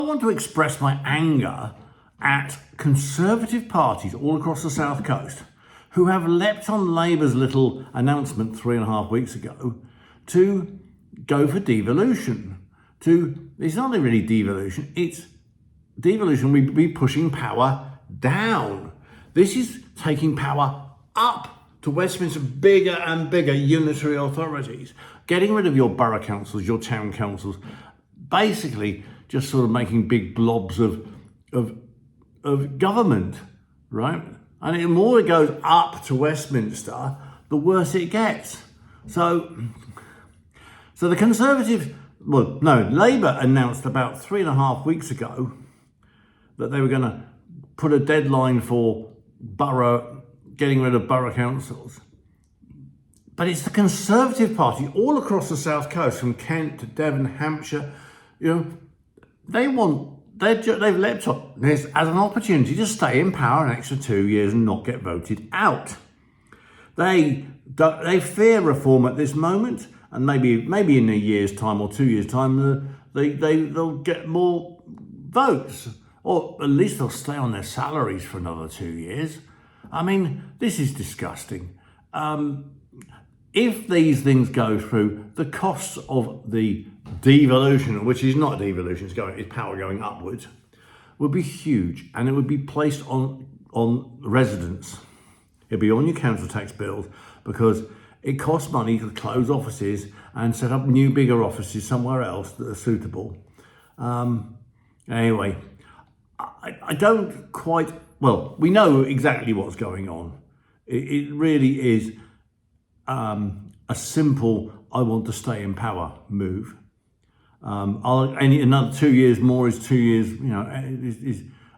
I want to express my anger at Conservative parties all across the South Coast who have leapt on Labour's little announcement 3.5 weeks ago to go for devolution. It's not really devolution, it's devolution. We'd be pushing power down. This is taking power up to Westminster, bigger and bigger unitary authorities, getting rid of your borough councils, your town councils, basically just sort of making big blobs of government, right? And the more it goes up to Westminster, the worse it gets. So the Conservative, Labour announced about 3.5 weeks ago that they were going to put a deadline for getting rid of borough councils. But it's the Conservative Party all across the South Coast, from Kent to Devon, Hampshire, they've leapt on this as an opportunity to stay in power an extra 2 years and not get voted out. They fear reform at this moment, and maybe in a year's time or 2 years' time, they'll get more votes, or at least they'll stay on their salaries for another 2 years. I mean, this is disgusting. If these things go through, the costs of the devolution, which is not devolution, it's power going upwards, would be huge, and it would be placed on residents. It'd be on your council tax bills, because it costs money to close offices and set up new, bigger offices somewhere else that are suitable. Anyway, I don't quite, we know exactly what's going on. It really is a simple, I want to stay in power move. Another 2 years more is 2 years,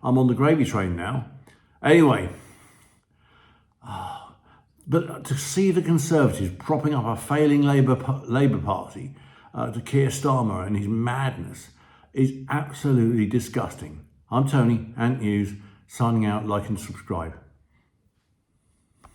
I'm on the gravy train now. Anyway, but to see the Conservatives propping up a failing Labour Party to Keir Starmer and his madness is absolutely disgusting. I'm Tony, Ant News, signing out. Like and subscribe.